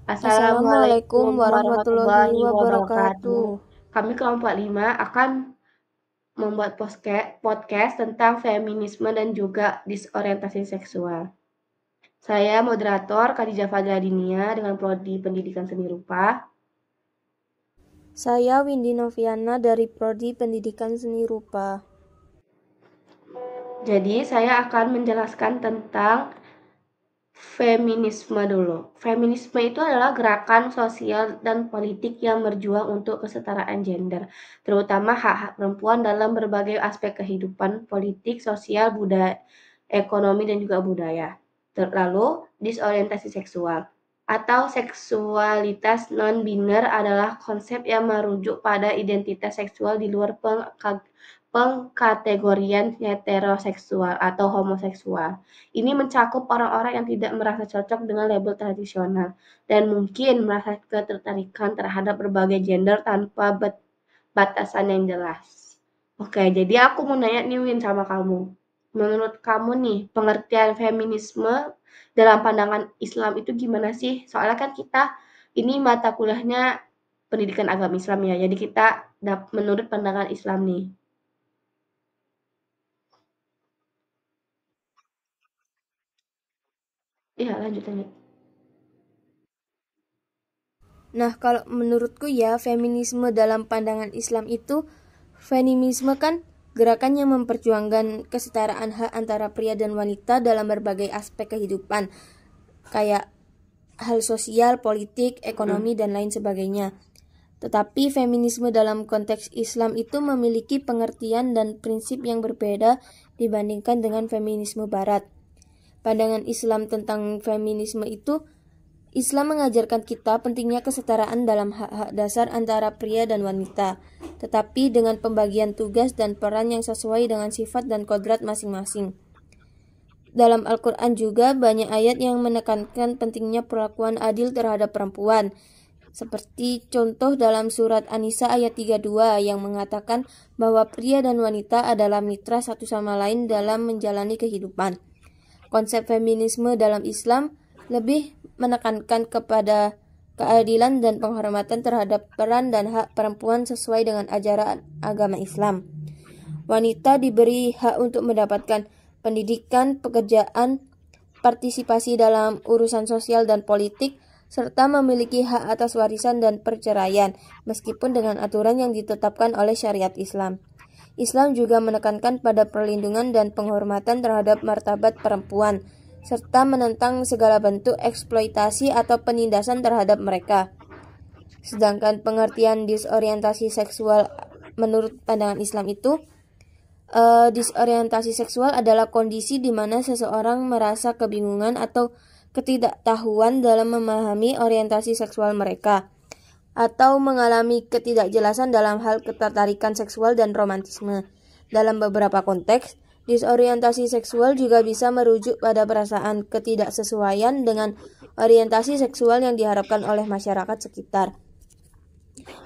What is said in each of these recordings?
Assalamualaikum Assalamualaikum warahmatullahi warahmatullahi wabarakatuh. wabarakatuh. Kami kelompok 5 akan membuat podcast tentang feminisme dan juga disorientasi seksual. Saya moderator Khadijah Fadladinia dengan Prodi Pendidikan Seni Rupa. Saya Windy Noviana dari Prodi Pendidikan Seni Rupa. Jadi saya akan menjelaskan tentang feminisme dulu. Feminisme itu adalah gerakan sosial dan politik yang berjuang untuk kesetaraan gender, terutama hak-hak perempuan dalam berbagai aspek kehidupan politik, sosial, budaya, ekonomi, dan juga budaya. Lalu, disorientasi seksual atau seksualitas non-biner adalah konsep yang merujuk pada identitas seksual di luar pengkategorian heteroseksual atau homoseksual. Ini mencakup orang-orang yang tidak merasa cocok dengan label tradisional dan mungkin merasa ketertarikan terhadap berbagai gender tanpa batasan yang jelas. Oke, jadi aku mau nanya nih Win sama kamu. Menurut kamu nih, pengertian feminisme dalam pandangan Islam itu gimana sih? Soalnya kan kita ini mata kuliahnya pendidikan agama Islam ya. Jadi kita menurut pandangan Islam nih. Iya, lanjut lanjut. Nah, kalau menurutku ya, feminisme dalam pandangan Islam itu, feminisme kan gerakan yang memperjuangkan kesetaraan hak antara pria dan wanita dalam berbagai aspek kehidupan, kayak hal sosial, politik, Mm. ekonomi, dan lain sebagainya. Tetapi feminisme dalam konteks Islam itu memiliki pengertian dan prinsip yang berbeda dibandingkan dengan feminisme Barat. Pandangan Islam tentang feminisme itu, Islam mengajarkan kita pentingnya kesetaraan dalam hak-hak dasar antara pria dan wanita, tetapi dengan pembagian tugas dan peran yang sesuai dengan sifat dan kodrat masing-masing. Dalam Al-Quran juga banyak ayat yang menekankan pentingnya perlakuan adil terhadap perempuan, seperti contoh dalam surat An-Nisa ayat 32 yang mengatakan bahwa pria dan wanita adalah mitra satu sama lain dalam menjalani kehidupan. Konsep feminisme dalam Islam lebih menekankan kepada keadilan dan penghormatan terhadap peran dan hak perempuan sesuai dengan ajaran agama Islam. Wanita diberi hak untuk mendapatkan pendidikan, pekerjaan, partisipasi dalam urusan sosial dan politik, serta memiliki hak atas warisan dan perceraian, meskipun dengan aturan yang ditetapkan oleh syariat Islam. Islam juga menekankan pada perlindungan dan penghormatan terhadap martabat perempuan, serta menentang segala bentuk eksploitasi atau penindasan terhadap mereka. Sedangkan pengertian disorientasi seksual menurut pandangan Islam itu, disorientasi seksual adalah kondisi di mana seseorang merasa kebingungan atau ketidaktahuan dalam memahami orientasi seksual mereka, atau mengalami ketidakjelasan dalam hal ketertarikan seksual dan romantisme. Dalam beberapa konteks, disorientasi seksual juga bisa merujuk pada perasaan ketidaksesuaian dengan orientasi seksual yang diharapkan oleh masyarakat sekitar.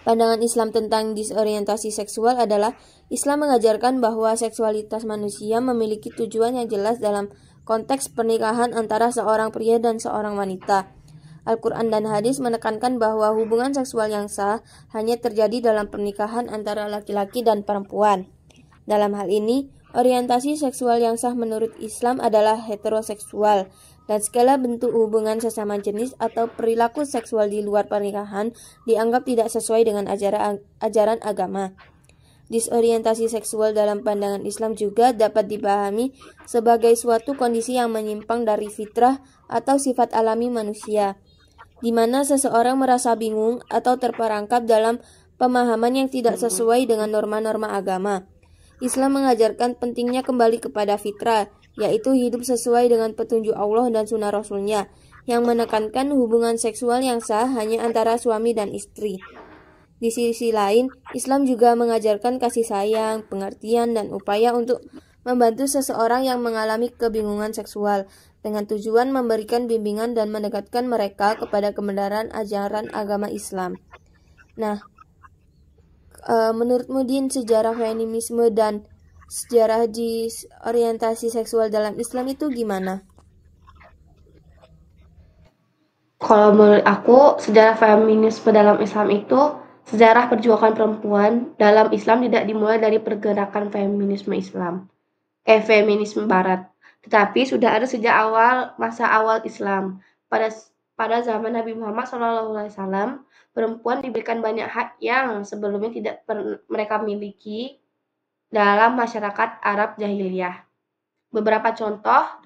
Pandangan Islam tentang disorientasi seksual adalah Islam mengajarkan bahwa seksualitas manusia memiliki tujuan yang jelas dalam konteks pernikahan antara seorang pria dan seorang wanita. Al-Quran dan hadis menekankan bahwa hubungan seksual yang sah hanya terjadi dalam pernikahan antara laki-laki dan perempuan. Dalam hal ini, orientasi seksual yang sah menurut Islam adalah heteroseksual, dan segala bentuk hubungan sesama jenis atau perilaku seksual di luar pernikahan dianggap tidak sesuai dengan ajaran agama. Disorientasi seksual dalam pandangan Islam juga dapat dipahami sebagai suatu kondisi yang menyimpang dari fitrah atau sifat alami manusia, di mana seseorang merasa bingung atau terperangkap dalam pemahaman yang tidak sesuai dengan norma-norma agama. Islam mengajarkan pentingnya kembali kepada fitrah, yaitu hidup sesuai dengan petunjuk Allah dan sunnah Rasulnya, yang menekankan hubungan seksual yang sah hanya antara suami dan istri. Di sisi lain, Islam juga mengajarkan kasih sayang, pengertian, dan upaya untuk membantu seseorang yang mengalami kebingungan seksual, dengan tujuan memberikan bimbingan dan mendekatkan mereka kepada kebenaran ajaran agama Islam. Nah, menurutmu Din, sejarah feminisme dan sejarah disorientasi seksual dalam Islam itu gimana? Kalau menurut aku, sejarah feminisme dalam Islam itu sejarah perjuangan perempuan dalam Islam tidak dimulai dari pergerakan feminisme Islam, feminisme Barat, tetapi sudah ada sejak masa awal Islam. Pada zaman Nabi Muhammad SAW, perempuan diberikan banyak hak yang sebelumnya tidak mereka miliki dalam masyarakat Arab jahiliyah. Beberapa contoh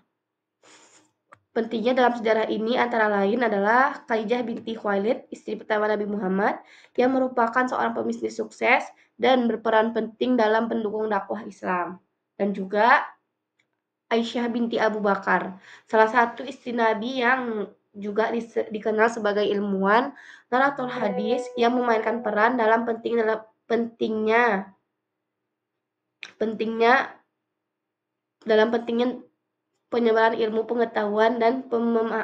pentingnya dalam sejarah ini antara lain adalah Khadijah binti Khuwailid, istri pertama Nabi Muhammad, yang merupakan seorang pembisnis sukses dan berperan penting dalam pendukung dakwah Islam. Dan juga Aisyah binti Abu Bakar, salah satu istri Nabi yang juga dikenal sebagai ilmuwan, narator hadis yang memainkan peran dalam pentingnya penyebaran ilmu pengetahuan dan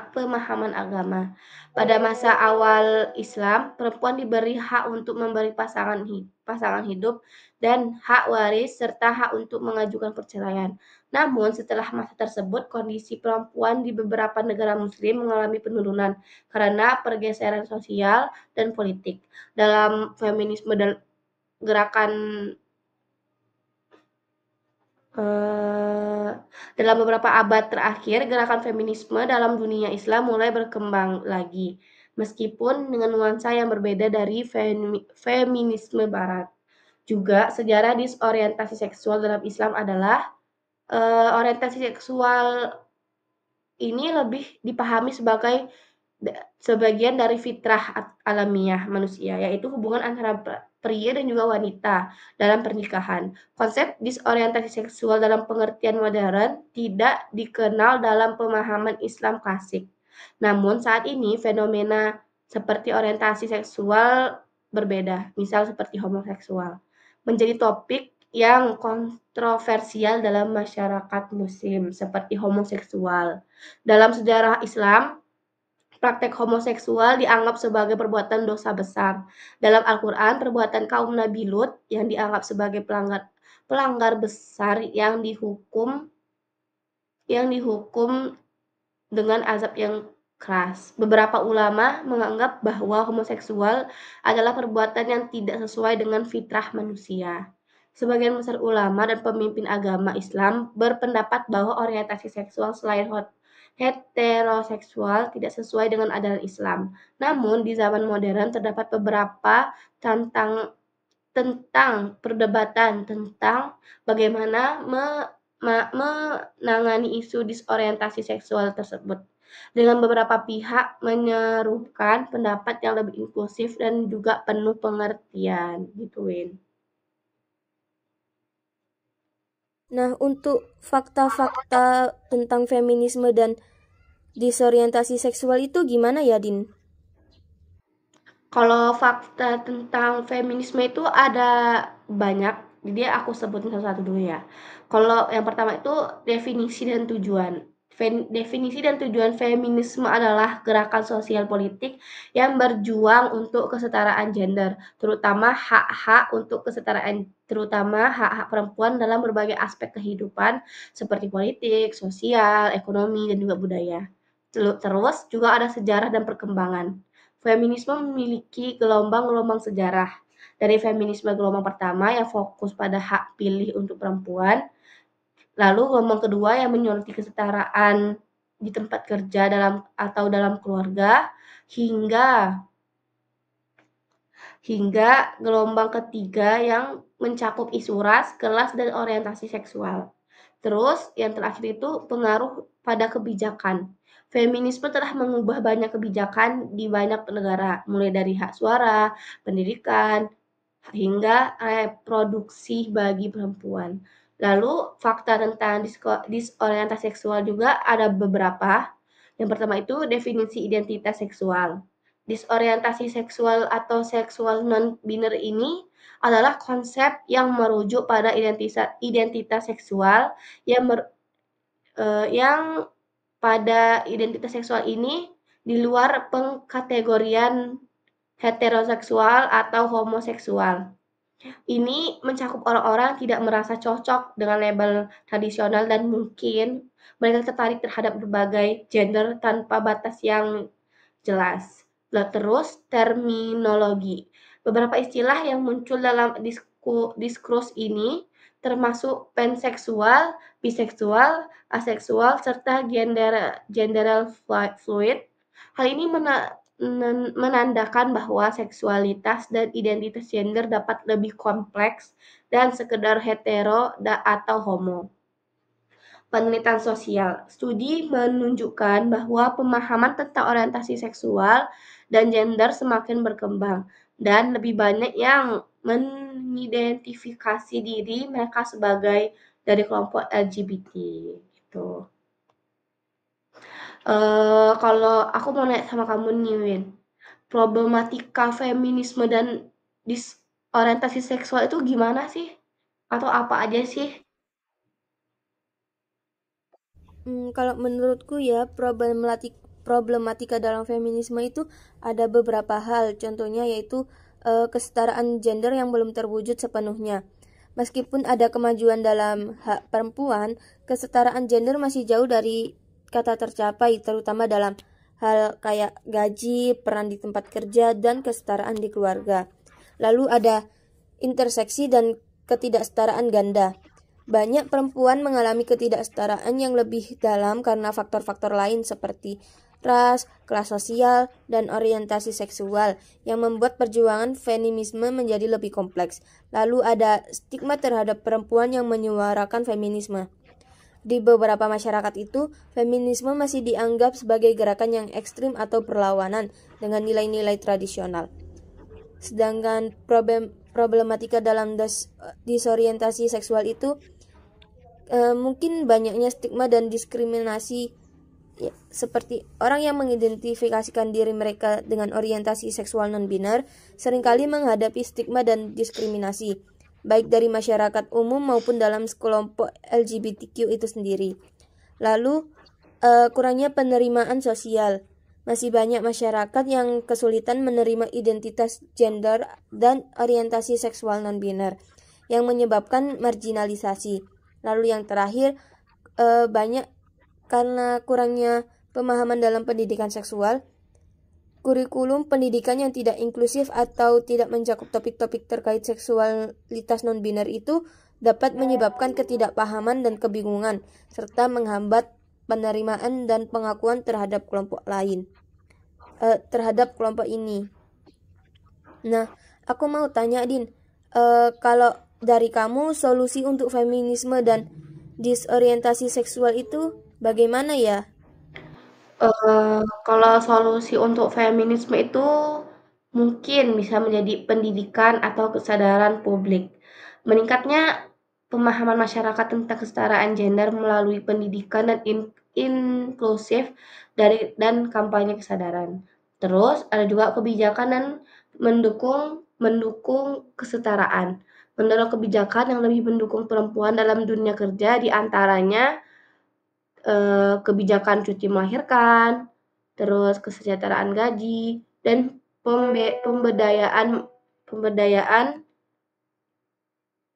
pemahaman agama. Pada masa awal Islam, perempuan diberi hak untuk memberi pasangan hidup dan hak waris serta hak untuk mengajukan perceraian. Namun setelah masa tersebut, kondisi perempuan di beberapa negara muslim mengalami penurunan karena pergeseran sosial dan politik. Dalam feminisme dan gerakan dalam beberapa abad terakhir, gerakan feminisme dalam dunia Islam mulai berkembang lagi, meskipun dengan nuansa yang berbeda dari feminisme Barat. Juga sejarah disorientasi seksual dalam Islam adalah orientasi seksual ini lebih dipahami sebagai sebagian dari fitrah alamiah manusia, yaitu hubungan antara pria dan juga wanita dalam pernikahan. Konsep disorientasi seksual dalam pengertian modern tidak dikenal dalam pemahaman Islam klasik. Namun saat ini fenomena seperti orientasi seksual berbeda, misal seperti homoseksual, menjadi topik yang kontroversial dalam masyarakat muslim seperti homoseksual. Dalam sejarah Islam, praktek homoseksual dianggap sebagai perbuatan dosa besar. Dalam Al-Quran, perbuatan kaum Nabi Lut yang dianggap sebagai pelanggar besar yang dihukum dengan azab yang keras. Beberapa ulama menganggap bahwa homoseksual adalah perbuatan yang tidak sesuai dengan fitrah manusia. Sebagian besar ulama dan pemimpin agama Islam berpendapat bahwa orientasi seksual selain heteroseksual tidak sesuai dengan ajaran Islam. Namun di zaman modern terdapat beberapa tentang perdebatan tentang bagaimana menangani isu disorientasi seksual tersebut. Dengan beberapa pihak menyerukan pendapat yang lebih inklusif dan juga penuh pengertian, gitu Win. Nah, untuk fakta-fakta tentang feminisme dan disorientasi seksual itu gimana ya, Din? Kalau fakta tentang feminisme itu ada banyak, jadi aku sebutin satu-satu dulu ya. Kalau yang pertama itu definisi dan tujuan. Definisi dan tujuan feminisme adalah gerakan sosial politik yang berjuang untuk kesetaraan gender, terutama hak-hak perempuan dalam berbagai aspek kehidupan seperti politik, sosial, ekonomi, dan juga budaya. Terus juga ada sejarah dan perkembangan. Feminisme memiliki gelombang-gelombang sejarah. Dari feminisme gelombang pertama yang fokus pada hak pilih untuk perempuan, lalu gelombang kedua yang menyoroti kesetaraan di tempat kerja dalam keluarga, hingga gelombang ketiga yang mencakup isu ras, kelas, dan orientasi seksual. Terus yang terakhir itu pengaruh pada kebijakan. Feminisme telah mengubah banyak kebijakan di banyak negara, mulai dari hak suara, pendidikan, hingga reproduksi bagi perempuan. Lalu fakta tentang disorientasi seksual juga ada beberapa. Yang pertama itu definisi identitas seksual. Disorientasi seksual atau seksual non-binary ini adalah konsep yang merujuk pada identitas seksual yang pada identitas seksual ini di luar pengkategorian heteroseksual atau homoseksual. Ini mencakup orang-orang yang tidak merasa cocok dengan label tradisional dan mungkin mereka tertarik terhadap berbagai gender tanpa batas yang jelas. Terus terminologi. Beberapa istilah yang muncul dalam diskursus ini termasuk panseksual, biseksual, aseksual, serta gender fluid. Hal ini menandakan bahwa seksualitas dan identitas gender dapat lebih kompleks dan sekedar hetero atau homo. Penelitian sosial. Studi menunjukkan bahwa pemahaman tentang orientasi seksual dan gender semakin berkembang dan lebih banyak yang mengidentifikasi diri mereka sebagai dari kelompok LGBT gitu. Kalau aku mau nanya sama kamu nih, Win, problematika feminisme dan disorientasi seksual itu gimana sih? Atau apa aja sih? Kalau menurutku ya, problematika dalam feminisme itu ada beberapa hal. Contohnya yaitu kesetaraan gender yang belum terwujud sepenuhnya. Meskipun ada kemajuan dalam hak perempuan, kesetaraan gender masih jauh dari kata tercapai, terutama dalam hal kayak gaji, peran di tempat kerja, dan kesetaraan di keluarga. Lalu ada interseksi dan ketidaksetaraan ganda. Banyak perempuan mengalami ketidaksetaraan yang lebih dalam karena faktor-faktor lain seperti ras, kelas sosial, dan orientasi seksual yang membuat perjuangan feminisme menjadi lebih kompleks. Lalu ada stigma terhadap perempuan yang menyuarakan feminisme. Di beberapa masyarakat itu, feminisme masih dianggap sebagai gerakan yang ekstrim atau perlawanan dengan nilai-nilai tradisional. Sedangkan problematika dalam disorientasi seksual itu mungkin banyaknya stigma dan diskriminasi ya, seperti orang yang mengidentifikasikan diri mereka dengan orientasi seksual non-biner seringkali menghadapi stigma dan diskriminasi baik dari masyarakat umum maupun dalam kelompok LGBTQ itu sendiri. Lalu kurangnya penerimaan sosial. Masih banyak masyarakat yang kesulitan menerima identitas gender dan orientasi seksual non-biner yang menyebabkan marginalisasi. Lalu yang terakhir, banyak karena kurangnya pemahaman dalam pendidikan seksual, kurikulum pendidikan yang tidak inklusif atau tidak mencakup topik-topik terkait seksualitas non-biner itu dapat menyebabkan ketidakpahaman dan kebingungan, serta menghambat penerimaan dan pengakuan terhadap kelompok lain, terhadap kelompok ini. Nah, aku mau tanya, Din, kalau dari kamu solusi untuk feminisme dan disorientasi seksual itu bagaimana ya? Kalau solusi untuk feminisme itu mungkin bisa menjadi pendidikan atau kesadaran publik. Meningkatnya pemahaman masyarakat tentang kesetaraan gender melalui pendidikan dan inklusif dan kampanye kesadaran. Terus ada juga kebijakan dan mendukung mendukung kesetaraan. Mendorong kebijakan yang lebih mendukung perempuan dalam dunia kerja, di antaranya kebijakan cuti melahirkan, terus kesejahteraan gaji, dan pemberdayaan pemberdayaan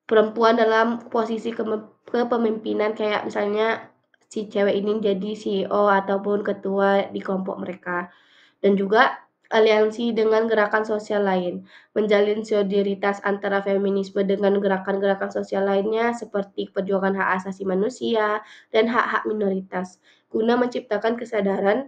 perempuan dalam posisi kepemimpinan kayak misalnya si cewek ini jadi CEO ataupun ketua di kelompok mereka. Dan juga aliansi dengan gerakan sosial lain, menjalin solidaritas antara feminisme dengan gerakan-gerakan sosial lainnya seperti perjuangan hak asasi manusia dan hak-hak minoritas, guna menciptakan kesadaran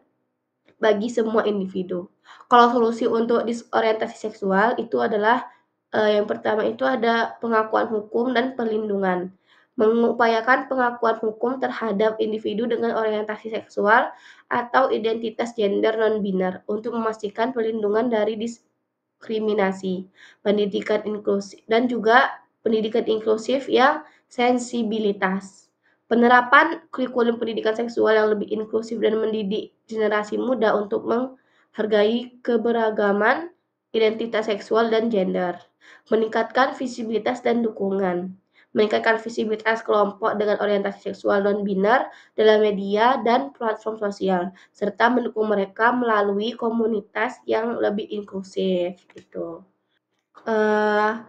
bagi semua individu. Kalau solusi untuk disorientasi seksual itu adalah yang pertama itu ada pengakuan hukum dan perlindungan. Mengupayakan pengakuan hukum terhadap individu dengan orientasi seksual atau identitas gender non-biner untuk memastikan perlindungan dari diskriminasi, pendidikan inklusif, dan juga pendidikan inklusif yang sensibilitas. Penerapan kurikulum pendidikan seksual yang lebih inklusif dan mendidik generasi muda untuk menghargai keberagaman identitas seksual dan gender. Meningkatkan visibilitas dan dukungan. Meningkatkan visibilitas kelompok dengan orientasi seksual non-biner dalam media dan platform sosial, serta mendukung mereka melalui komunitas yang lebih inklusif gitu. Uh,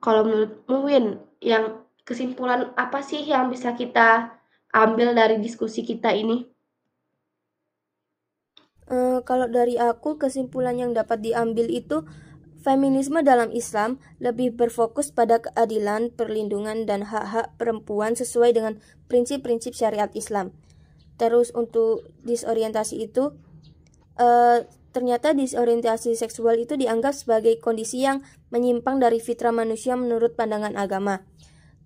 Kalau menurutmu Win, yang kesimpulan apa sih yang bisa kita ambil dari diskusi kita ini? Kalau dari aku, kesimpulan yang dapat diambil itu feminisme dalam Islam lebih berfokus pada keadilan, perlindungan, dan hak-hak perempuan sesuai dengan prinsip-prinsip syariat Islam. Terus untuk disorientasi itu, ternyata disorientasi seksual itu dianggap sebagai kondisi yang menyimpang dari fitrah manusia menurut pandangan agama.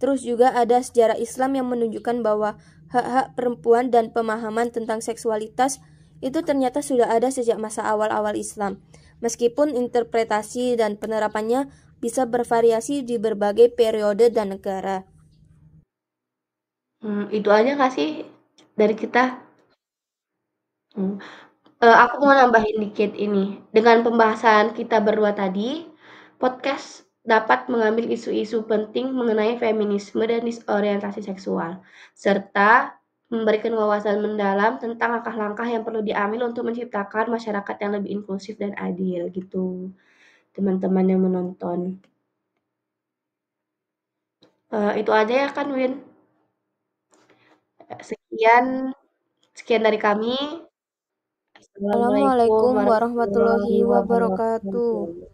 Terus juga ada sejarah Islam yang menunjukkan bahwa hak-hak perempuan dan pemahaman tentang seksualitas itu ternyata sudah ada sejak masa awal-awal Islam. Meskipun interpretasi dan penerapannya bisa bervariasi di berbagai periode dan negara. Itu aja nggak sih dari kita? Hmm. Aku mau nambahin dikit ini. Dengan pembahasan kita berdua tadi, podcast dapat mengambil isu-isu penting mengenai feminisme dan disorientasi seksual, serta memberikan wawasan mendalam tentang langkah-langkah yang perlu diambil untuk menciptakan masyarakat yang lebih inklusif dan adil gitu, teman-teman yang menonton. Itu aja ya kan, Win? Sekian sekian dari kami. Assalamualaikum Assalamualaikum warahmatullahi warahmatullahi wabarakatuh. wabarakatuh.